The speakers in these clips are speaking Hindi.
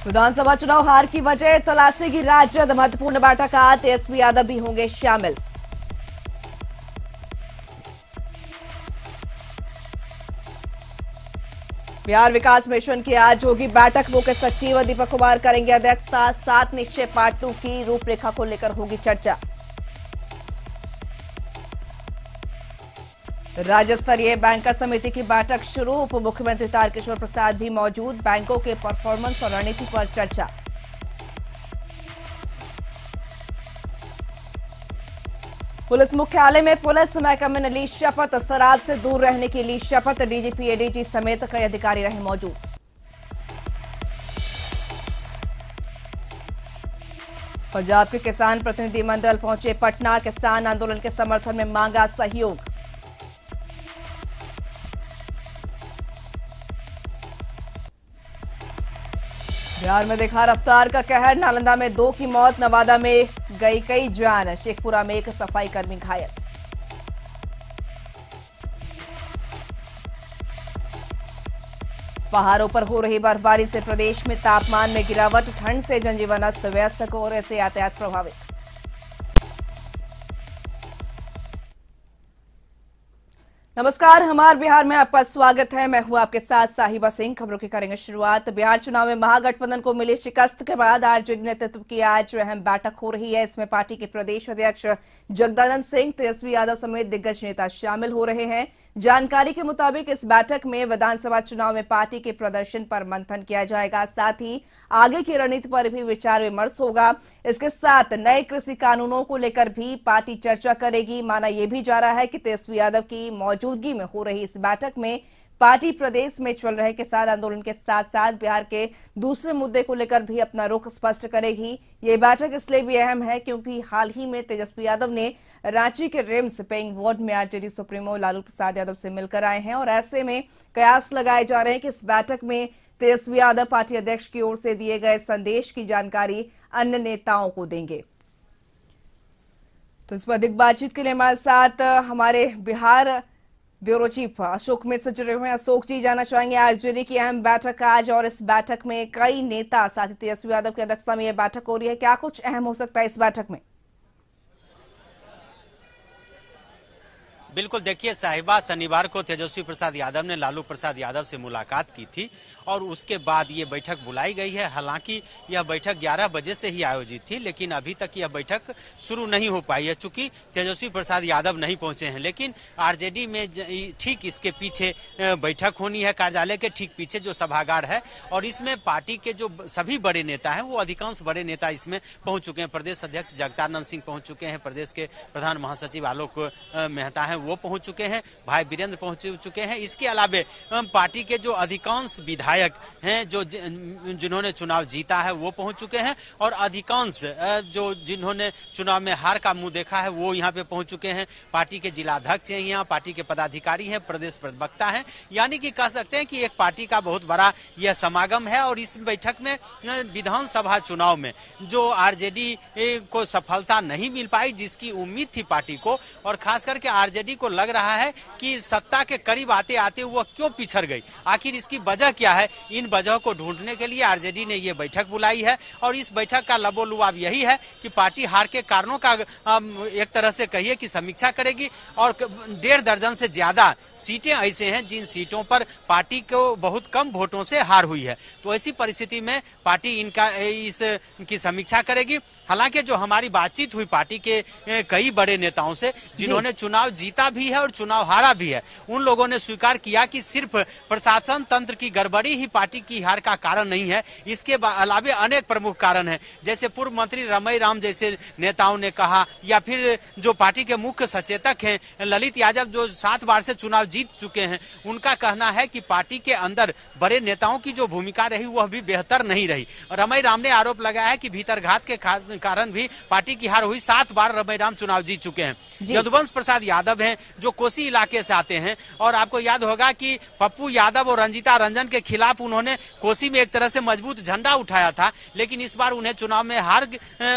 विधानसभा चुनाव हार की वजह तलाशेगी राजद। महत्वपूर्ण बैठक आज तेजस्वी यादव भी होंगे शामिल। बिहार विकास मिशन की आज होगी बैठक। मुख्य सचिव दीपक कुमार करेंगे अध्यक्षता। 7 निश्चय पार्ट 2 की रूपरेखा को लेकर होगी चर्चा। राज्य स्तरीय बैंकर समिति की बैठक शुरू। उप मुख्यमंत्री तारकिशोर प्रसाद भी मौजूद। बैंकों के परफॉर्मेंस और रणनीति पर चर्चा। पुलिस मुख्यालय में पुलिस महकमे ने ली शपथ। शराब से दूर रहने की ली शपथ। डीजीपी, एडीजी समेत कई अधिकारी रहे मौजूद। पंजाब के किसान प्रतिनिधिमंडल पहुंचे पटना। किसान आंदोलन के समर्थन में मांगा सहयोग। बिहार में देखा रफ्तार का कहर। नालंदा में 2 की मौत, नवादा में गई कई जान। शेखपुरा में एक सफाई कर्मी घायल। पहाड़ों पर हो रही बर्फबारी से प्रदेश में तापमान में गिरावट। ठंड से जनजीवन अस्त व्यस्त, कोहरे से यातायात प्रभावित। नमस्कार, हमार बिहार में आपका स्वागत है। मैं हूं आपके साथ साहिबा सिंह। खबरों की करेंगे शुरुआत। बिहार चुनाव में महागठबंधन को मिली शिकस्त के बाद आरजेडी नेतृत्व की आज अहम बैठक हो रही है। इसमें पार्टी के प्रदेश अध्यक्ष जगदानंद सिंह, तेजस्वी यादव समेत दिग्गज नेता शामिल हो रहे हैं। जानकारी के मुताबिक इस बैठक में विधानसभा चुनाव में पार्टी के प्रदर्शन पर मंथन किया जाएगा। साथ ही आगे की रणनीति पर भी विचार विमर्श होगा। इसके साथ नए कृषि कानूनों को लेकर भी पार्टी चर्चा करेगी। माना यह भी जा रहा है कि तेजस्वी यादव की मौजूदगी में हो रही इस बैठक में पार्टी प्रदेश में चल रहे किसान आंदोलन के साथ साथ बिहार के दूसरे मुद्दे को लेकर भी अपना रुख स्पष्ट करेगी। ये बैठक इसलिए भी अहम है क्योंकि हाल ही में तेजस्वी यादव ने रांची के रिम्स पेइंग वार्ड में आरजेडी सुप्रीमो लालू प्रसाद यादव से मिलकर आए हैं और ऐसे में कयास लगाए जा रहे हैं कि इस बैठक में तेजस्वी यादव पार्टी अध्यक्ष की ओर से दिए गए संदेश की जानकारी अन्य नेताओं को देंगे। तो इस पर अधिक बातचीत के लिए हमारे साथ हमारे बिहार ब्यूरो चीफ अशोक मिश्र जुड़े हुए हैं। अशोक जी, जानना चाहेंगे आरजेडी की अहम बैठक आज और इस बैठक में कई नेता साथ ही तेजस्वी यादव की अध्यक्षता में यह बैठक हो रही है, क्या कुछ अहम हो सकता है इस बैठक में? बिल्कुल, देखिए साहिबा, शनिवार को तेजस्वी प्रसाद यादव ने लालू प्रसाद यादव से मुलाकात की थी और उसके बाद ये बैठक बुलाई गई है। हालांकि यह बैठक 11 बजे से ही आयोजित थी, लेकिन अभी तक यह बैठक शुरू नहीं हो पाई है चूंकि तेजस्वी प्रसाद यादव नहीं पहुंचे हैं। लेकिन आरजेडी में ठीक इसके पीछे बैठक होनी है, कार्यालय के ठीक पीछे जो सभागार है, और इसमें पार्टी के जो सभी बड़े नेता हैं वो अधिकांश बड़े नेता इसमें पहुंच चुके हैं। प्रदेश अध्यक्ष जगदानंद सिंह पहुंच चुके हैं, प्रदेश के प्रधान महासचिव आलोक मेहता हैं वो पहुंच चुके हैं, भाई वीरेंद्र पहुंच चुके हैं। इसके अलावे पार्टी के जो अधिकांश विधायक हैं जो जिन्होंने चुनाव जीता है वो पहुंच चुके हैं और अधिकांश जो जिन्होंने चुनाव में हार का मुंह देखा है वो यहाँ पे पहुंच चुके हैं। पार्टी के जिलाध्यक्ष हैं, यहाँ पार्टी के पदाधिकारी हैं, प्रदेश प्रवक्ता हैं। यानी कि कह सकते हैं कि एक पार्टी का बहुत बड़ा यह समागम है। और इस बैठक में विधानसभा चुनाव में जो आरजेडी को सफलता नहीं मिल पाई जिसकी उम्मीद थी पार्टी को, और खास करके आरजेडी को लग रहा है कि सत्ता के करीब आते आते वो क्यों पिछड़ गई, आखिर इसकी वजह क्या है। इन वजह को ढूंढने के लिए आरजेडी ने ये बैठक बुलाई है और इस बैठक का लबोलुआब यही है कि पार्टी हार के कारणों का एक तरह से कहिए कि समीक्षा करेगी। और 1.5 दर्जन से ज्यादा सीटें ऐसे हैं जिन सीटों पर पार्टी को बहुत कम वोटों से हार हुई है। तो ऐसी परिस्थिति में पार्टी इसकी समीक्षा करेगी। हालांकि जो हमारी बातचीत हुई पार्टी के कई बड़े नेताओं से जिन्होंने चुनाव जीता भी है और चुनाव हारा भी है, उन लोगों ने स्वीकार किया कि सिर्फ प्रशासन तंत्र की गड़बड़ी ही पार्टी की हार का कारण नहीं है, इसके अलावे अनेक प्रमुख कारण हैं। जैसे पूर्व मंत्री रमई राम जैसे नेताओं ने कहा, या फिर जो पार्टी के मुख्य सचेतक हैं ललित यादव जो 7 बार से चुनाव जीत चुके हैं, उनका कहना है कि पार्टी के अंदर बड़े नेताओं की जो भूमिका रही वह भी बेहतर नहीं रही। रमई राम ने आरोप लगाया है कि भीतरघात के कारण भी पार्टी की हार हुई। 7 बार रमई राम चुनाव जीत चुके हैं। यदुवंश प्रसाद यादव हैं जो कोसी इलाके से आते हैं। और आपको याद होगा कि पप्पू यादव और रंजीता रंजन के खिलाफ उन्होंने कोसी में एक तरह से मजबूत झंडा उठाया था, लेकिन इस बार उन्हें चुनाव में हार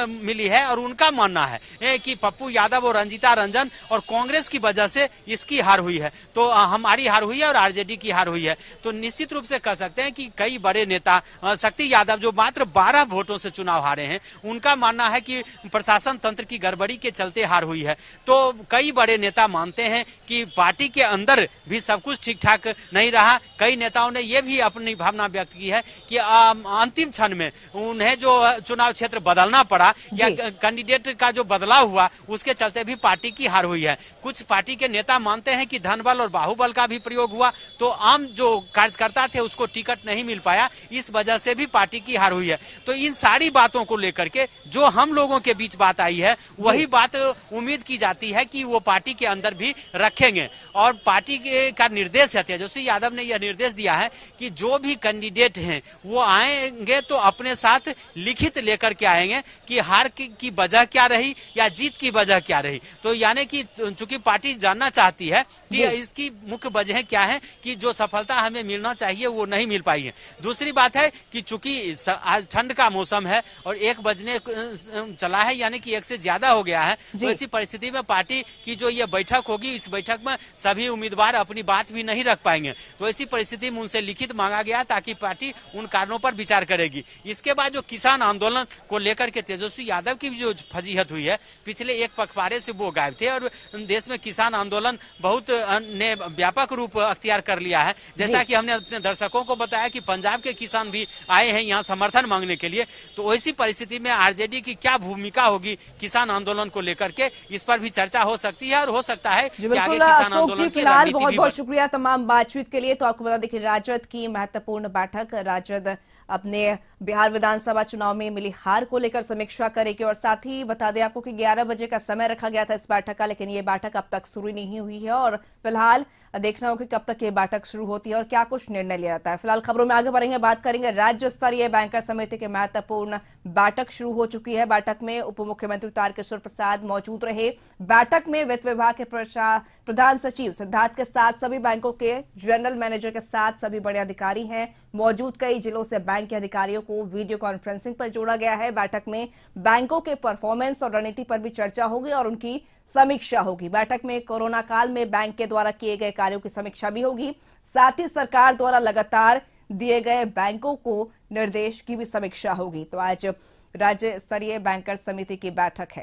मिली है। और उनका मानना है कि पप्पू यादव और रंजीता रंजन और कांग्रेस की वजह से इसकी हार हुई है, तो हमारी हार हुई है और आरजेडी की हार हुई है। तो निश्चित रूप से कह सकते हैं कि कई बड़े नेता, शक्ति यादव जो मात्र 12 वोटों से चुनाव हारे हैं, उनका मानना है कि प्रशासन तंत्र की गड़बड़ी के चलते हार हुई है। तो कई बड़े नेता मानते हैं कि पार्टी के अंदर भी सब कुछ ठीक ठाक नहीं रहा। कई नेताओं ने यह भी अपनी भावना व्यक्त की है कि अंतिम क्षण में उन्हें जो चुनाव क्षेत्र बदलना पड़ा या कैंडिडेट का जो बदलाव हुआ, उसके चलते भी पार्टी की हार हुई है। कुछ पार्टी के नेता मानते हैं कि धनबल और बाहुबल का भी प्रयोग हुआ, तो आम जो कार्यकर्ता थे उसको टिकट नहीं मिल पाया, इस वजह से भी पार्टी की हार हुई है। तो इन सारी बातों को लेकर के जो हम लोगों के बीच बात आई है, वही बात उम्मीद की जाती है कि वो पार्टी के अंदर भी रखेंगे। और पार्टी का निर्देश है, तेजस्वी यादव ने यह निर्देश दिया है कि जो भी कैंडिडेट हैं वो आएंगे तो अपने साथ लिखित लेकर के आएंगे कि हार की वजह क्या रही या जीत की वजह क्या रही। तो यानी कि चूंकि पार्टी जानना चाहती है कि इसकी मुख्य वजह क्या है कि जो सफलता हमें मिलना चाहिए वो नहीं मिल पाई है। दूसरी बात है कि चूंकि आज ठंड का मौसम है और 1 बजने चला है, यानी कि 1 से ज्यादा हो गया है, तो ऐसी परिस्थिति में पार्टी की जो ये बैठक होगी, इस बैठक में सभी उम्मीदवार अपनी बात भी नहीं रख पाएंगे। तो ऐसी परिस्थिति में उनसे लिखित मांगा गया ताकि पार्टी उन कारणों पर विचार करेगी। इसके बाद जो किसान आंदोलन को लेकर के तेजस्वी यादव की जो फजीहत हुई है, पिछले 1 पखवाड़े से वो गायब थे और देश में किसान आंदोलन बहुत ने व्यापक रूप अख्तियार कर लिया है। जैसा कि हमने अपने दर्शकों को बताया कि पंजाब के किसान भी आए हैं यहाँ समर्थन मांगने के लिए। तो ऐसी परिस्थिति में आरजेडी की क्या भूमिका होगी किसान आंदोलन को लेकर के, इस पर भी चर्चा हो सकती है और हो सकता है कि आगे किसान आंदोलन की फिलहाल बहुत बहुत शुक्रिया तमाम बातचीत के लिए। तो आपको बता दें कि राजद की महत्वपूर्ण बैठक, राजद अपने बिहार विधानसभा चुनाव में मिली हार को लेकर समीक्षा करेगी। और साथ ही बता दें आपको कि 11 बजे का समय रखा गया था इस बैठक का, लेकिन ये बैठक अब तक शुरू नहीं हुई है और फिलहाल देखना होगा कि कब तक ये बैठक शुरू होती है और क्या कुछ निर्णय लिया जाता है। फिलहाल खबरों में आगे बढ़ेंगे, बात करेंगे राज्य स्तरीय बैंकर समिति की महत्वपूर्ण बैठक शुरू हो चुकी है। बैठक में उप मुख्यमंत्री तारकिशोर प्रसाद मौजूद रहे। बैठक में वित्त विभाग के प्रधान सचिव सिद्धार्थ के साथ सभी बैंकों के जनरल मैनेजर के साथ सभी बड़े अधिकारी हैं मौजूद। कई जिलों से बैंक के अधिकारियों को वीडियो कॉन्फ्रेंसिंग पर जोड़ा गया है। बैठक में बैंकों के परफॉर्मेंस और रणनीति पर भी चर्चा होगी और उनकी समीक्षा होगी। बैठक में कोरोना काल में बैंक के द्वारा किए गए कार्यों की समीक्षा भी होगी। साथ ही सरकार द्वारा लगातार दिए गए बैंकों को निर्देश की भी समीक्षा होगी। तो आज राज्य स्तरीय बैंकर समिति की बैठक है।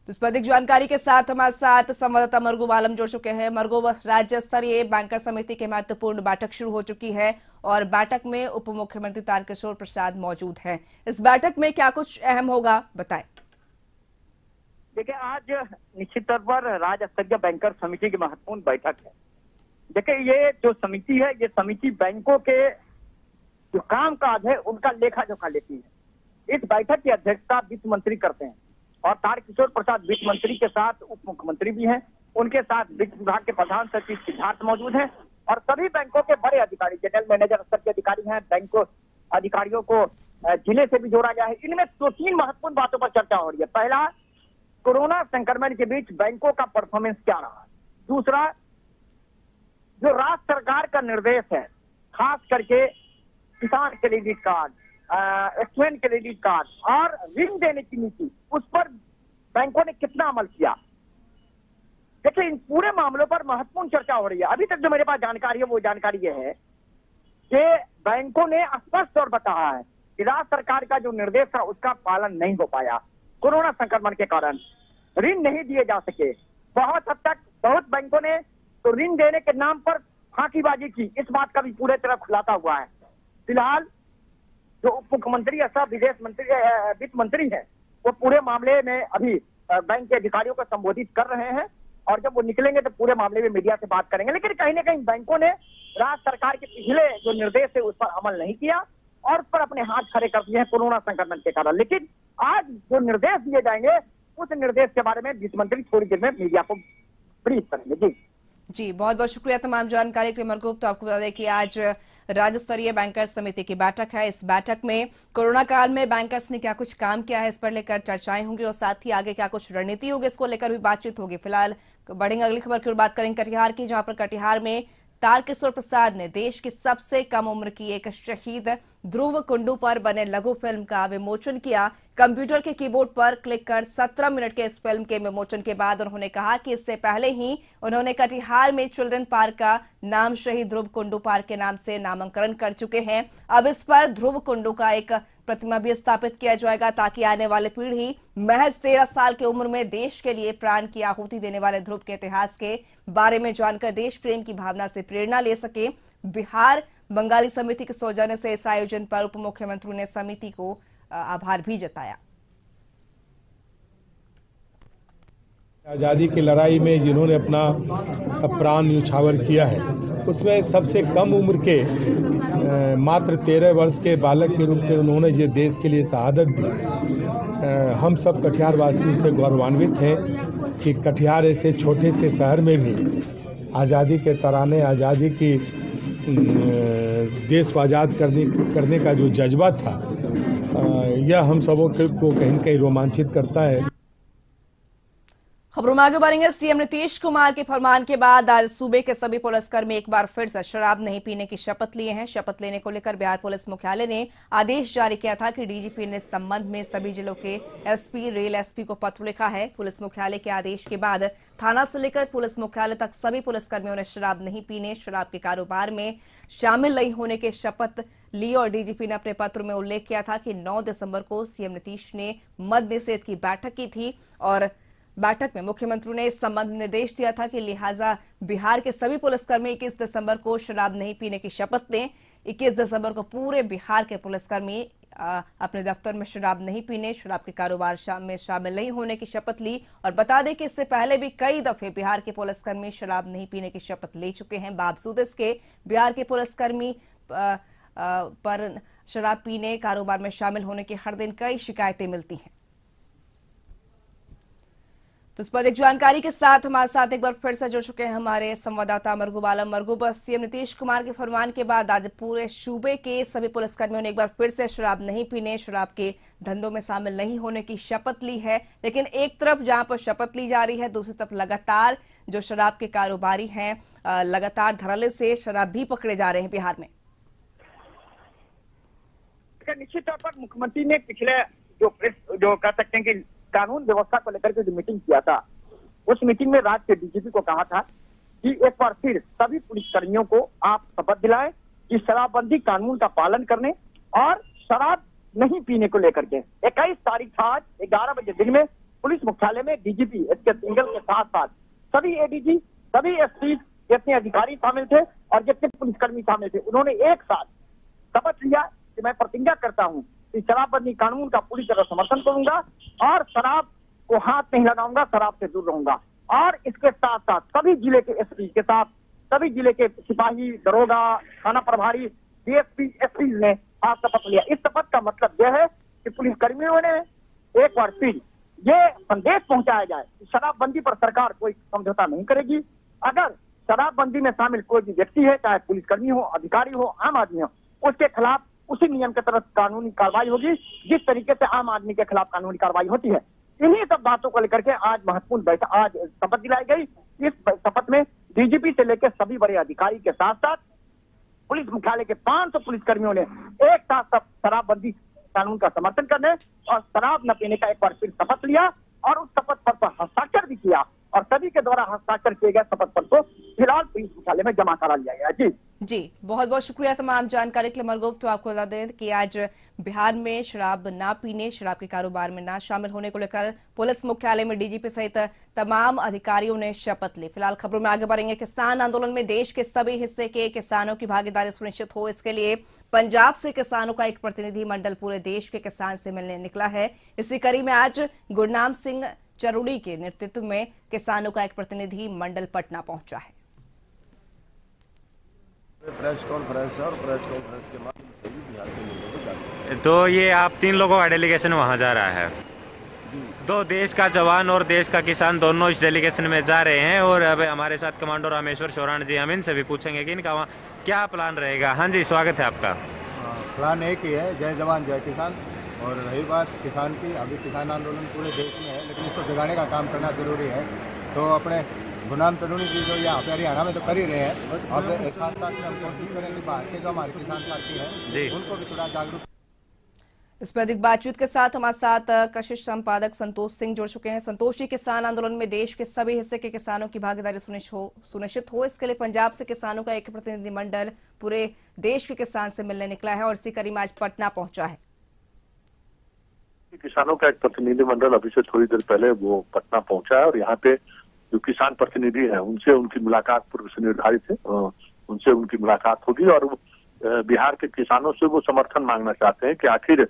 तो इस पर अधिक जानकारी के साथ हमारे साथ संवाददाता मरगूब आलम जुड़ चुके हैं। मरगूब, राज्य स्तरीय बैंकर समिति की महत्वपूर्ण बैठक शुरू हो चुकी है और बैठक में उप मुख्यमंत्री तारकिशोर प्रसाद मौजूद हैं। इस बैठक में क्या कुछ अहम होगा, बताएं। देखिए, आज निश्चित तौर पर राज्य स्तरीय बैंकर समिति की महत्वपूर्ण बैठक है। देखिए, ये जो समिति है, ये समिति बैंकों के जो काम काज है उनका लेखा जोखा लेती है। इस बैठक की अध्यक्षता वित्त मंत्री करते हैं और तारकिशोर प्रसाद वित्त मंत्री के साथ उप मुख्यमंत्री भी हैं। उनके साथ वित्त विभाग के प्रधान सचिव सिद्धार्थ मौजूद हैं और सभी बैंकों के बड़े अधिकारी, जनरल मैनेजर स्तर के अधिकारी हैं। बैंकों अधिकारियों को जिले से भी जोड़ा गया है। इनमें 3 महत्वपूर्ण बातों पर चर्चा हो रही है। पहला, कोरोना संक्रमण के बीच बैंकों का परफॉर्मेंस क्या रहा। दूसरा, जो राज्य सरकार का निर्देश है, खास करके किसान credit card, student credit card और ऋण देने की नीति, उस पर बैंकों ने कितना अमल किया। देखिए, इन पूरे मामलों पर महत्वपूर्ण चर्चा हो रही है। अभी तक जो मेरे पास जानकारी है वो जानकारी ये है कि बैंकों ने स्पष्ट तौर पर कहा है कि राज्य सरकार का जो निर्देश था उसका पालन नहीं हो पाया। कोरोना संक्रमण के कारण ऋण नहीं दिए जा सके। बहुत हद तक बहुत बैंकों ने तो ऋण देने के नाम पर फांकीबाजी की, इस बात का भी पूरे तरह खुलासा हुआ है। फिलहाल जो उप मुख्यमंत्री अथवा विदेश मंत्री वित्त मंत्री है, वो पूरे मामले में अभी बैंक के अधिकारियों को संबोधित कर रहे हैं और जब वो निकलेंगे तो पूरे मामले में मीडिया से बात करेंगे। लेकिन कहीं ना कहीं बैंकों ने राज्य सरकार के पिछले जो निर्देश है उस पर अमल नहीं किया और उस पर अपने हाथ खड़े कर दिए हैं कोरोना संक्रमण के कारण। लेकिन आज जो निर्देश दिए जाएंगे उस निर्देश के बारे में वित्त मंत्री थोड़ी देर में मीडिया को ब्रीफ करेंगे। जी जी, बहुत बहुत शुक्रिया तमाम जानकारी के लिए मरगूब। तो आपको बता दें कि आज राज्य स्तरीय बैंकर्स समिति की बैठक है। इस बैठक में कोरोना काल में बैंकर्स ने क्या कुछ काम किया है, इस पर लेकर चर्चाएं होंगी और साथ ही आगे क्या कुछ रणनीति होगी, इसको लेकर भी बातचीत होगी। फिलहाल बढ़ेंगे अगली खबर की ओर, बात करेंगे कटिहार की, जहां पर कटिहार में तारकिशोर प्रसाद ने देश की सबसे कम उम्र की एक शहीद ध्रुव कुंडू पर बने लघु फिल्म का विमोचन किया। कंप्यूटर के कीबोर्ड पर क्लिक कर 17 मिनट के इस फिल्म के विमोचन के बाद उन्होंने कहा कि इससे पहले ही उन्होंने कटिहार में चिल्ड्रन पार्क का नाम शहीद ध्रुव कुंडू पार्क के नाम से नामांकन कर चुके हैं। अब इस पर ध्रुव कुंडू का एक प्रतिमा भी स्थापित किया जाएगा ताकि आने वाली पीढ़ी महज 13 साल की उम्र में देश के लिए प्राण की आहुति देने वाले ध्रुव के इतिहास के बारे में जानकर देश प्रेम की भावना से प्रेरणा ले सके। बिहार बंगाली समिति के सौजन्य से इस आयोजन पर उप मुख्यमंत्री ने समिति को आभार भी जताया। आज़ादी की लड़ाई में जिन्होंने अपना प्राण न्यौछावर किया है, उसमें सबसे कम उम्र के मात्र 13 वर्ष के बालक के रूप में उन्होंने ये देश के लिए शहादत दी। हम सब कटिहार वासी से गौरवान्वित हैं कि कटिहार ऐसे छोटे से शहर में भी आज़ादी के तराने, आज़ादी की देश को आज़ाद करने का जो जज्बा था, यह हम सबों को कहीं न कहीं रोमांचित करता है। खबरों में आगे बढ़ेंगे। सीएम नीतीश कुमार के फरमान के बाद आज सूबे के सभी पुलिसकर्मी एक बार फिर से शराब नहीं पीने की शपथ लिए हैं। शपथ लेने को लेकर बिहार पुलिस मुख्यालय ने आदेश जारी किया था कि डीजीपी ने इस संबंध में सभी जिलों के एसपी, रेल एसपी को पत्र लिखा है। पुलिस मुख्यालय के आदेश के बाद थाना से लेकर पुलिस मुख्यालय तक सभी पुलिसकर्मियों ने शराब नहीं पीने, शराब के कारोबार में शामिल नहीं होने की शपथ ली और डीजीपी ने अपने पत्र में उल्लेख किया था कि 9 दिसंबर को सीएम नीतीश ने मद्य निषेध की बैठक की थी और बैठक में मुख्यमंत्री ने इस संबंध में निर्देश दिया था कि लिहाजा बिहार के सभी पुलिसकर्मी 21 दिसंबर को शराब नहीं पीने की शपथ लें। 21 दिसंबर को पूरे बिहार के पुलिसकर्मी अपने दफ्तर में शराब नहीं पीने, शराब के कारोबार में शामिल नहीं होने की शपथ ली। और बता दें कि इससे पहले भी कई दफे बिहार के पुलिसकर्मी शराब नहीं पीने की शपथ ले चुके हैं। बावजूद इसके बिहार के पुलिसकर्मी पर शराब पीने, कारोबार में शामिल होने की हर दिन कई शिकायतें मिलती हैं। तो इस पर एक जानकारी के साथ हमारे साथ एक बार फिर से जुड़ चुके हैं हमारे संवाददाता मरगूब आलम। मरगूब, सीएम नीतीश कुमार के फरमान के बाद आज पूरे सूबे के सभी पुलिसकर्मियों ने एक बार फिर से शराब नहीं पीने, शराब के धंधों में शामिल नहीं होने की शपथ ली है। लेकिन एक तरफ जहां पर शपथ ली जा रही है, दूसरी तरफ लगातार जो शराब के कारोबारी हैं लगातार धड़ल्ले से शराब भी पकड़े जा रहे हैं बिहार में। निश्चित तौर पर मुख्यमंत्री ने पिछले जो कह सकते हैं कि कानून व्यवस्था को लेकर के जो मीटिंग किया था, उस मीटिंग में राज्य के डीजीपी को कहा था कि एक बार फिर सभी पुलिसकर्मियों को आप शपथ दिलाएं कि शराबबंदी कानून का पालन करने और शराब नहीं पीने को लेकर के 21 तारीख आज 11 बजे दिन में पुलिस मुख्यालय में डीजीपी एसके सिंघल के साथ साथ सभी एडीजी, सभी एसपी, जितने अधिकारी शामिल थे और जितने पुलिसकर्मी शामिल थे, उन्होंने एक साथ शपथ लिया कि मैं प्रतिज्ञा करता हूं कि शराबबंदी कानून का पूरी तरह समर्थन करूंगा और शराब को हाथ नहीं लगाऊंगा, शराब से दूर रहूंगा। और इसके साथ साथ सभी जिले के एसपी के साथ सभी जिले के सिपाही, दरोगा, थाना प्रभारी, डीएसपी, एसपी ने आज शपथ लिया। इस शपथ का मतलब यह है कि पुलिसकर्मियों ने एक बार फिर ये संदेश पहुंचाया जाए कि शराबबंदी पर सरकार कोई समझौता नहीं करेगी। अगर शराबबंदी में शामिल कोई भी व्यक्ति है, चाहे पुलिसकर्मी हो, अधिकारी हो, आम आदमी हो, उसके खिलाफ उसी नियम के तहत कानूनी कार्रवाई होगी जिस तरीके से आम आदमी के खिलाफ कानूनी कार्रवाई होती है। इन्हीं सब बातों को लेकर के आज महत्वपूर्ण बैठक, आज शपथ दिलाई गई। इस शपथ में डीजीपी से लेकर सभी बड़े अधिकारी के साथ साथ पुलिस मुख्यालय के 500 पुलिसकर्मियों ने एक साथ शराबबंदी कानून का समर्थन करने और शराब न पीने का एक बार फिर शपथ लिया और उस शपथ पत्र पर हस्ताक्षर भी किया और सभी के द्वारा हस्ताक्षर किए गए शपथ पत्र को फिलहाल पुलिस मुख्यालय में जमा करा लिया गया। जी, बहुत बहुत शुक्रिया तमाम जानकारी के लिए मरगूब। तो आपको बता दें कि आज बिहार में शराब ना पीने, शराब के कारोबार में ना शामिल होने को लेकर पुलिस मुख्यालय में डीजीपी सहित तमाम अधिकारियों ने शपथ ली। फिलहाल खबरों में आगे बढ़ेंगे। किसान आंदोलन में देश के सभी हिस्से के किसानों की भागीदारी सुनिश्चित हो, इसके लिए पंजाब से किसानों का एक प्रतिनिधि मंडल पूरे देश के किसान से मिलने निकला है। इसी कड़ी में आज गुरनाम सिंह चरूड़ी के नेतृत्व में किसानों का एक प्रतिनिधि मंडल पटना पहुंचा है। प्रेस कॉन्फ्रेंस और प्रेस कॉन्फ्रेंस के माध्यम से भी बिहार के लोगों को जानकारी। तो ये आप 3 लोगों का डेलीगेशन वहाँ जा रहा है, दो देश का जवान और देश का किसान दोनों इस डेलीगेशन में जा रहे हैं और अब हमारे साथ कमांडो रामेश्वर शोराण जी, हम इनसे भी पूछेंगे कि इनका वहाँ क्या प्लान रहेगा। हाँ जी, स्वागत है आपका। प्लान एक ही है, जय जवान जय किसान। और रही बात किसान की, अभी किसान आंदोलन पूरे देश में है, लेकिन इसको जगाने का काम करना जरूरी है। तो अपने गुलाम तरूणी जी जो यहाँ पे हरियाणा में तो कर ही रहे हैं, अब एक साथ साथ में हम कोशिश करें कि बाहर के जो हमारे किसान साथी हैं उनको भी थोड़ा जागरूक। इस पर अधिक बातचीत के साथ हमारे साथ कशिश संपादक संतोष सिंह जुड़ चुके हैं। संतोष जी, किसान आंदोलन में देश के सभी हिस्से के किसानों की भागीदारी सुनिश्चित हो, इसके लिए पंजाब से किसानों का एक प्रतिनिधिमंडल पूरे देश के किसान से मिलने निकला है और इसी कड़ी में आज पटना पहुंचा है। किसानों का एक प्रतिनिधिमंडल अभी से थोड़ी देर पहले वो पटना पहुंचा है और यहाँ पे जो किसान प्रतिनिधि हैं उनसे उनकी मुलाकात पूर्व से निर्धारित है। उनसे उनकी मुलाकात होगी और बिहार के किसानों से वो समर्थन मांगना चाहते हैं कि आखिर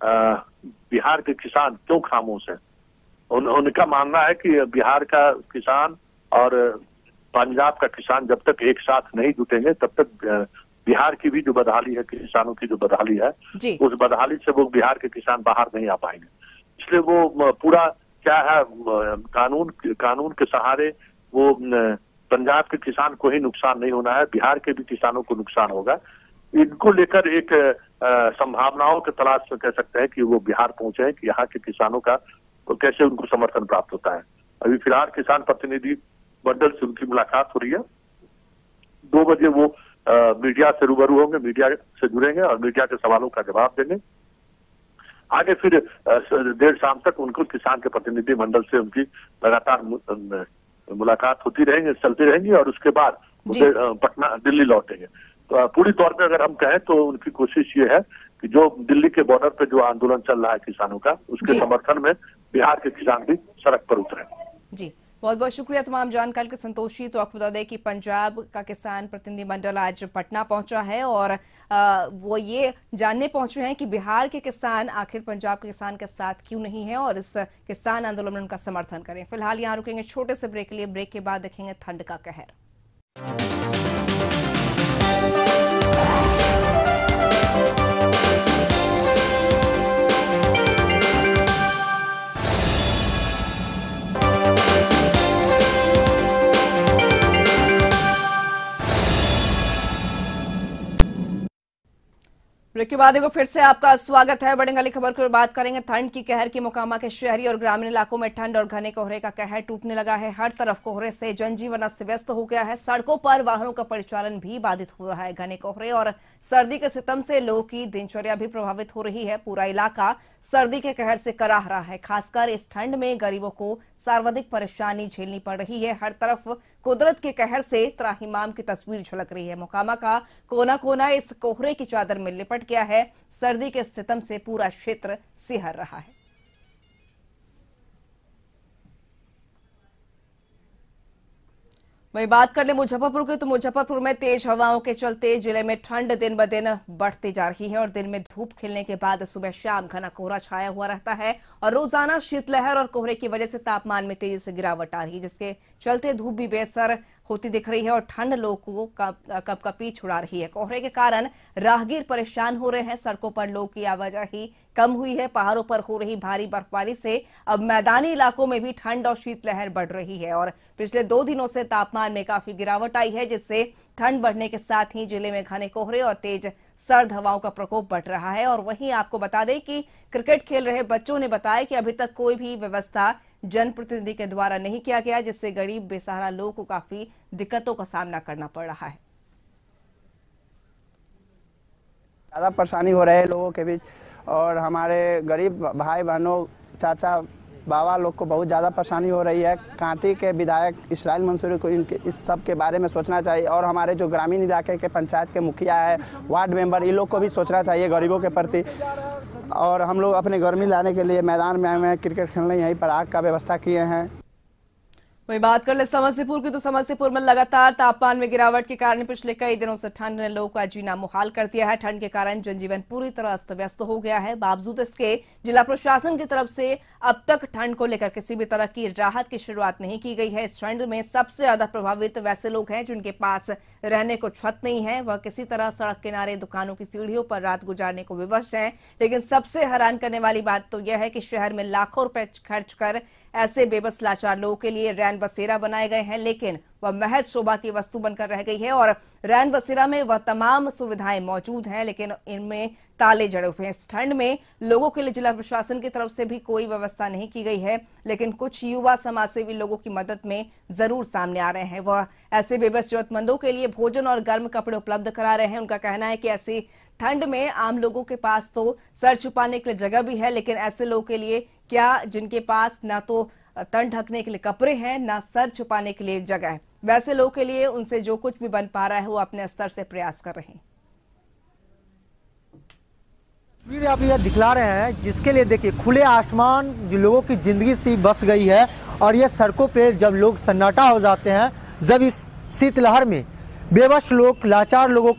बिहार के किसान क्यों खामोश हैं। उनका मानना है कि बिहार का किसान और पंजाब का किसान जब तक एक साथ नहीं जुटेंगे तब तक बिहार की भी जो बदहाली है, किसानों की जो बदहाली है, उस बदहाली से वो बिहार के किसान बाहर नहीं आ पाएंगे। इसलिए वो पूरा क्या है, कानून के सहारे वो पंजाब के किसान को ही नुकसान नहीं होना है, बिहार के भी किसानों को नुकसान होगा। इनको लेकर एक संभावनाओं के तलाश में कह सकते हैं कि वो बिहार पहुंचे हैं कि यहाँ के किसानों का तो कैसे उनको समर्थन प्राप्त होता है। अभी फिलहाल किसान प्रतिनिधि मंडल से उनकी मुलाकात हो रही है। 2 बजे वो मीडिया से रूबरू होंगे, मीडिया से जुड़ेंगे और मीडिया के सवालों का जवाब देंगे। आगे फिर देर शाम तक उनको किसान के प्रतिनिधि मंडल से उनकी लगातार मुलाकात होती रहेंगी, चलती रहेंगी और उसके बाद पटना दिल्ली लौटेंगे। तो पूरी तौर पे अगर हम कहें तो उनकी कोशिश ये है कि जो दिल्ली के बॉर्डर पे जो आंदोलन चल रहा है किसानों का, उसके समर्थन में बिहार के किसान भी सड़क पर उतरे। जी, बहुत बहुत शुक्रिया तमाम जानकारी के संतोष जी। तो आपको बता दें कि पंजाब का किसान प्रतिनिधिमंडल आज पटना पहुंचा है और वो ये जानने पहुंचे हैं कि बिहार के किसान आखिर पंजाब के किसान के साथ क्यों नहीं है और इस किसान आंदोलन में उनका समर्थन करें। फिलहाल यहाँ रुकेंगे छोटे से ब्रेक के लिए। ब्रेक के बाद देखेंगे ठंड का कहर। ब्रेक के बाद फिर से आपका स्वागत है। बढ़ेंगे अगली खबर की बात करेंगे ठंड की कहर की। मोकामा के शहरी और ग्रामीण इलाकों में ठंड और घने कोहरे का कहर टूटने लगा है। हर तरफ कोहरे से जनजीवन अस्त व्यस्त हो गया है। सड़कों पर वाहनों का परिचालन भी बाधित हो रहा है। घने कोहरे और सर्दी के सितम से लोगों की दिनचर्या भी प्रभावित हो रही है। पूरा इलाका सर्दी के कहर से कराह रहा है। खासकर इस ठंड में गरीबों को सर्वाधिक परेशानी झेलनी पड़ रही है। हर तरफ कुदरत के कहर से त्राहिमाम की तस्वीर झलक रही है। मोकामा का कोना कोना इस कोहरे की चादर में लिपट गया है। सर्दी के सितम से पूरा क्षेत्र सिहर रहा है। वहीं बात कर ले मुजफ्फरपुर की, तो मुजफ्फरपुर में तेज हवाओं के चलते जिले में ठंड दिन ब दिन बढ़ती जा रही है और दिन में धूप खिलने के बाद सुबह शाम घना कोहरा छाया हुआ रहता है और रोजाना शीतलहर और कोहरे की वजह से तापमान में तेजी से गिरावट आ रही है, जिसके चलते धूप भी बेअसर होती दिख रही है और ठंड लोगों को कपकपी छुड़ा रही है। कोहरे के कारण राहगीर परेशान हो रहे हैं। सड़कों पर लोगों की आवाजाही कम हुई है। पहाड़ों पर हो रही भारी बर्फबारी से अब मैदानी इलाकों में भी ठंड और शीतलहर बढ़ रही है और पिछले 2 दिनों से तापमान में काफी गिरावट आई है, जिससे ठंड बढ़ने के साथ ही जिले में घने कोहरे और तेज सर्द हवाओं का प्रकोप बढ़ रहा है। और वहीं आपको बता दें कि क्रिकेट खेल रहे बच्चों ने बताया कि अभी तक कोई भी व्यवस्था जनप्रतिनिधि के द्वारा नहीं किया गया, जिससे गरीब बेसहारा लोगों को काफी दिक्कतों का सामना करना पड़ रहा है। ज़्यादा परेशानी हो रही है लोगों के बीच और हमारे गरीब भाई बहनों, चाचा बाबा लोग को बहुत ज़्यादा परेशानी हो रही है। कांटी के विधायक इसराइल मंसूरी को इस सब के बारे में सोचना चाहिए और हमारे जो ग्रामीण इलाके के पंचायत के मुखिया है, वार्ड मेंबर, इन लोग को भी सोचना चाहिए गरीबों के प्रति। और हम लोग अपने गर्मी लाने के लिए मैदान में आए हैं, क्रिकेट खेलने यहीं पर आग का व्यवस्था किए हैं। वही बात कर ले समस्तीपुर की, तो समस्तीपुर में लगातार तापमान में गिरावट के कारण पिछले कई दिनों से ठंड ने लोगों का जीना मुहाल कर दिया है। ठंड के कारण जनजीवन पूरी तरह अस्त व्यस्त हो गया है। बावजूद इसके जिला प्रशासन की तरफ से अब तक ठंड को लेकर किसी भी तरह की राहत की शुरुआत नहीं की गई है। इस ठंड में सबसे ज्यादा प्रभावित वैसे लोग हैं जिनके पास रहने को छत नहीं है, वह किसी तरह सड़क किनारे दुकानों की सीढ़ियों पर रात गुजारने को विवश हैं। लेकिन सबसे हैरान करने वाली बात तो यह है कि शहर में लाखों रुपए खर्च कर ऐसे बेबस लाचार लोगों के लिए रैन बसेरा बनाए गए हैं, लेकिन वह महज शोभा की वस्तु बनकर रह गई है। और रैन बसेरा में वह तमाम सुविधाएं मौजूद हैं, लेकिन इनमें ताले जड़े हुए हैं। इस ठंड में लोगों के लिए जिला प्रशासन की तरफ से भी कोई व्यवस्था नहीं की गई है, लेकिन कुछ युवा समाजसेवी लोगों की मदद में जरूर सामने आ रहे हैं। वह ऐसे बेबस जरूरतमंदों के लिए भोजन और गर्म कपड़े उपलब्ध करा रहे हैं। उनका कहना है कि ऐसी ठंड में आम लोगों के पास तो सर छुपाने के लिए जगह भी है, लेकिन ऐसे लोगों के लिए क्या जिनके पास ना तो तन ढकने के लिए कपड़े हैं, ना सर छुपाने के लिए जगह है, वैसे लोगों के लिए उनसे जो कुछ भी बन पा रहा है वो अपने स्तर से प्रयास कर रहे हैं। तस्वीर आप यह दिखला रहे हैं, जिसके लिए देखिए खुले आसमान जो लोगों की जिंदगी से बस गई है, और ये सड़कों पे जब लोग सन्नाटा हो जाते हैं, जब इस शीतलहर में बेबस लोग, लाचार लोगों,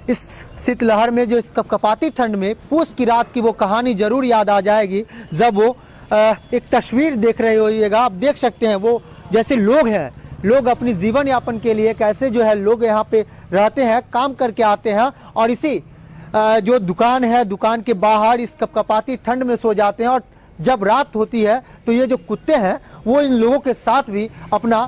इस शीतलहर में जो इस कपकपाती ठंड में पूस की रात की वो कहानी जरूर याद आ जाएगी, जब वो एक तस्वीर देख रहे होइएगा। आप देख सकते हैं वो जैसे लोग हैं, लोग अपनी जीवन यापन के लिए कैसे जो है लोग यहाँ पे रहते हैं, काम करके आते हैं, और इसी जो दुकान है, दुकान के बाहर इस कपकपाती ठंड में सो जाते हैं। और जब रात होती है तो ये जो कुत्ते हैं वो इन लोगों के साथ भी अपना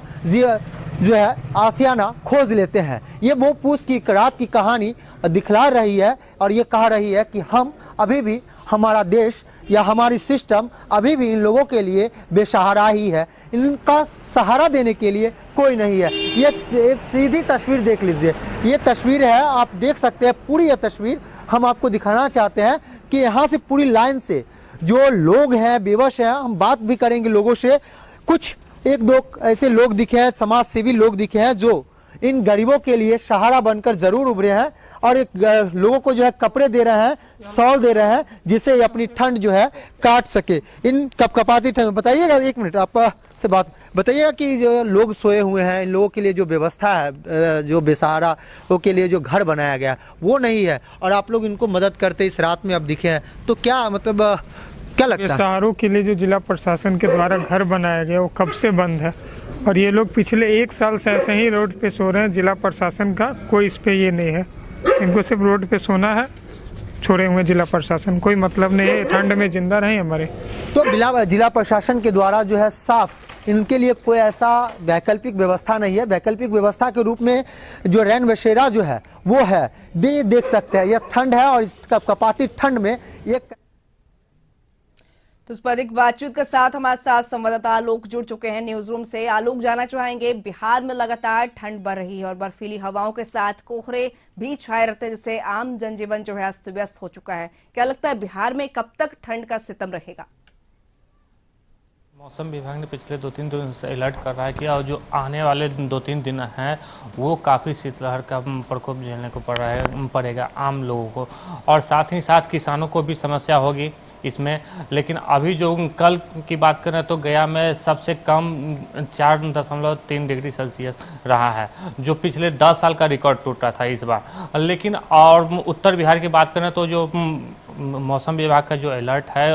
जो है आशियाना खोज लेते हैं। ये वो पूस की रात की कहानी दिखला रही है, और ये कह रही है कि हम अभी भी, हमारा देश या हमारी सिस्टम अभी भी इन लोगों के लिए बेसहारा ही है। इनका सहारा देने के लिए कोई नहीं है। ये एक सीधी तस्वीर देख लीजिए, ये तस्वीर है, आप देख सकते हैं पूरी ये तस्वीर हम आपको दिखाना चाहते हैं कि यहाँ से पूरी लाइन से जो लोग हैं, बेबस हैं, हम बात भी करेंगे लोगों से। कुछ एक दो ऐसे लोग दिखे हैं, समाज सेवी लोग दिखे हैं जो इन गरीबों के लिए सहारा बनकर जरूर उभरे हैं, और एक लोगों को जो है कपड़े दे रहे हैं, शॉल दे रहे हैं, जिससे अपनी ठंड जो है काट सके। इन कपकपाती ठंड, बताइएगा एक मिनट आप से बात बताइएगा कि जो लोग सोए हुए हैं, इन लोगों के लिए जो व्यवस्था है, जो बेसहारा के लिए जो घर बनाया गया वो नहीं है, और आप लोग इनको मदद करते इस रात में अब दिखे हैं, तो क्या मतलब क्या लगता है? बेसहारों के लिए जो जिला प्रशासन के द्वारा घर बनाया गया वो कब से बंद है, और ये लोग पिछले 1 साल से ऐसे ही रोड पे सो रहे हैं। जिला प्रशासन का कोई इस पे ये नहीं है, इनको सिर्फ रोड पे सोना है, छोड़े हुए जिला प्रशासन कोई मतलब नहीं है, ठंड में जिंदा रहे हमारे। तो जिला प्रशासन के द्वारा जो है साफ इनके लिए कोई ऐसा वैकल्पिक व्यवस्था नहीं है। वैकल्पिक व्यवस्था के रूप में जो रैन बसेरा जो है वो है, देख सकते हैं, यह ठंड है, और इस कपकपाती ठंड में ये। तो इस पर अधिक बातचीत के साथ हमारे साथ संवाददाता आलोक जुड़ चुके हैं न्यूज रूम से। आलोक, जाना चाहेंगे, बिहार में लगातार ठंड बढ़ रही है और बर्फीली हवाओं के साथ कोहरे भी छाए रहते हैं, जिससे आम जनजीवन जो है अस्त व्यस्त हो चुका है। क्या लगता है बिहार में कब तक ठंड का सितम रहेगा? मौसम विभाग ने पिछले 2-3 दिन से अलर्ट कर रहा है कि और जो आने वाले 2-3 दिन हैं वो काफ़ी शीतलहर का प्रकोप झेलने को पड़ेगा आम लोगों को, और साथ ही साथ किसानों को भी समस्या होगी इसमें। लेकिन अभी जो कल की बात करें तो गया में सबसे कम 4.3 डिग्री सेल्सियस रहा है, जो पिछले 10 साल का रिकॉर्ड टूटा था इस बार। लेकिन और उत्तर बिहार की बात करें तो जो मौसम विभाग का जो अलर्ट है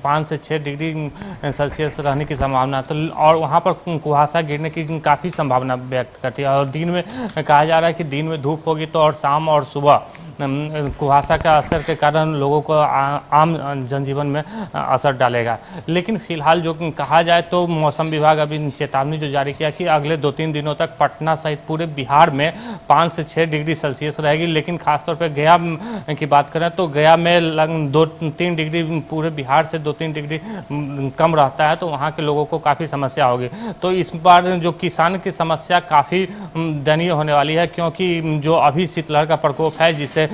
5 से 6 डिग्री सेल्सियस रहने की संभावना, तो और वहाँ पर कुहासा गिरने की काफ़ी संभावना व्यक्त करती है। और दिन में कहा जा रहा है कि दिन में धूप होगी तो और शाम और सुबह कुहासा का असर के कारण लोगों को आम जनजीवन में असर डालेगा। लेकिन फिलहाल जो कहा जाए तो मौसम विभाग अभी चेतावनी जो जारी किया कि अगले 2-3 दिनों तक पटना सहित पूरे बिहार में 5 से 6 डिग्री सेल्सियस रहेगी। लेकिन खासतौर पर गया की बात करें तो गया में 2-3 डिग्री, पूरे बिहार से 2-3 डिग्री कम रहता है, तो वहाँ के लोगों को काफ़ी समस्या होगी। तो इस बार जो किसान की समस्या काफ़ी दयनीय होने वाली है, क्योंकि जो अभी शीतलहर का प्रकोप है जिसे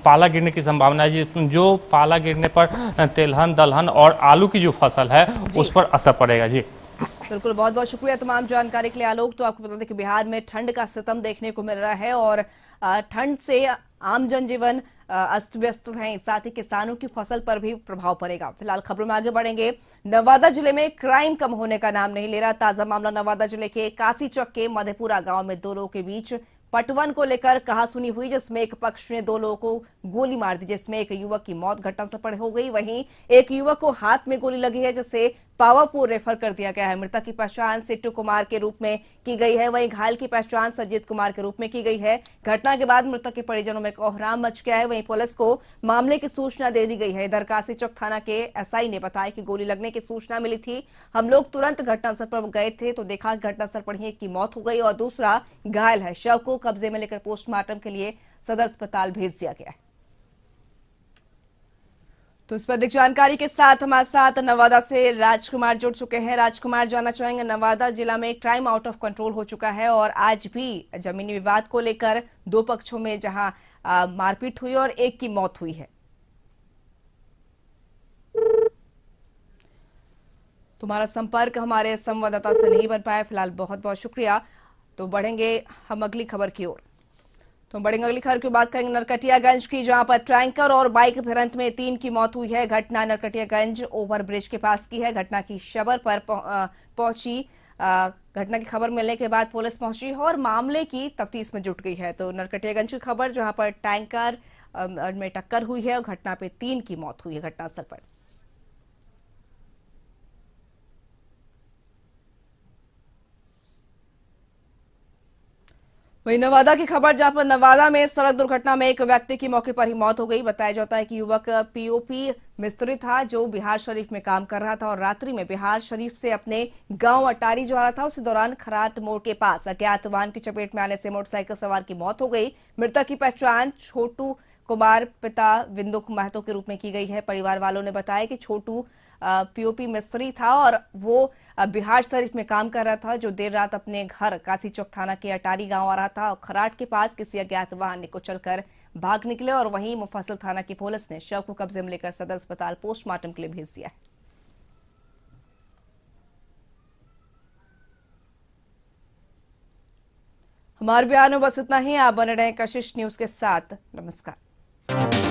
पाला गिरने की संभावना है, जो पाला गिरने पर तेलहन, दलहन और आलू की जो फसल है उस पर असर पड़ेगा। जी बिल्कुल, बहुत बहुत शुक्रिया तमाम जानकारी के लिए आलोक। तो आपको बता दें कि बिहार में ठंड का सितम देखने को मिल रहा है और ठंड से आम जनजीवन अस्त व्यस्त हैं, साथ ही किसानों की फसल पर भी प्रभाव पड़ेगा। फिलहाल खबरों में आगे बढ़ेंगे। नवादा जिले में क्राइम कम होने का नाम नहीं ले रहा। ताजा मामला नवादा जिले के कासीचक के मधेपुरा गांव में दो लोगों के बीच पटवन को लेकर कहासुनी हुई, जिसमें एक पक्ष ने दो लोगों को गोली मार दी, जिसमें एक युवक की मौत घटनास्थल हो गई। वहीं एक युवक को हाथ में गोली लगी है, जिसे पावापुर रेफर कर दिया गया है। मृतक की पहचान सिट्टू कुमार के रूप में की गई है, वहीं घायल की पहचान संजीत कुमार के रूप में की गई है। घटना के बाद मृतक के परिजनों में कोहराम मच गया है। वहीं पुलिस को मामले की सूचना दे दी गई है। इधर कासीचक थाना के एसआई ने बताया कि गोली लगने की सूचना मिली थी, हम लोग तुरंत घटनास्थल पर गए थे तो देखा घटनास्थल पर ही एक की मौत हो गई और दूसरा घायल है। शव को कब्जे में लेकर पोस्टमार्टम के लिए सदर अस्पताल भेज दिया गया है। तो इस पर अधिक जानकारी के साथ हमारे साथ नवादा से राजकुमार जुड़ चुके हैं। राजकुमार, जानना चाहेंगे, नवादा जिला में क्राइम आउट ऑफ कंट्रोल हो चुका है और आज भी जमीनी विवाद को लेकर दो पक्षों में जहां मारपीट हुई और एक की मौत हुई है। तुम्हारा संपर्क हमारे संवाददाता से नहीं बन पाया, फिलहाल बहुत बहुत शुक्रिया। तो बढ़ेंगे हम अगली खबर की ओर। तो बढ़ेंगे अगली खबर की बात करेंगे नरकटियागंज की, जहां पर टैंकर और बाइक भिड़ंत में 3 की मौत हुई है। घटना नरकटियागंज ओवरब्रिज के पास की है। घटना की खबर पर पहुंची घटना की खबर मिलने के बाद पुलिस पहुंची और मामले की तफ्तीश में जुट गई है। तो नरकटियागंज की खबर, जहां पर टैंकर में टक्कर हुई है और घटना पे 3 की मौत हुई है घटनास्थल पर। वहीं नवादा की खबर, जहां पर नवादा में सड़क दुर्घटना में एक व्यक्ति की मौके पर ही मौत हो गई। बताया जाता है कि युवक पीओपी मिस्त्री था जो बिहार शरीफ में काम कर रहा था और रात्रि में बिहार शरीफ से अपने गांव अटारी जा रहा था। उसी दौरान खराट मोड़ के पास अज्ञात वाहन की चपेट में आने से मोटरसाइकिल सवार की मौत हो गई। मृतक की पहचान छोटू कुमार पिता विंदुक महतो के रूप में की गई है। परिवार वालों ने बताया कि छोटू पीओपी मिस्त्री था और वो बिहार शरीफ में काम कर रहा था, जो देर रात अपने घर कासीचौक थाना के अटारी गांव आ रहा था और खराट के पास किसी अज्ञात वाहन ने कुचलकर भाग निकले और वहीं मुफस्सिल थाना की पुलिस ने शव को कब्जे में लेकर सदर अस्पताल पोस्टमार्टम के लिए भेज दिया है। हमारे बिहार में बस इतना ही। आप बने रहें कशिश न्यूज के साथ। नमस्कार।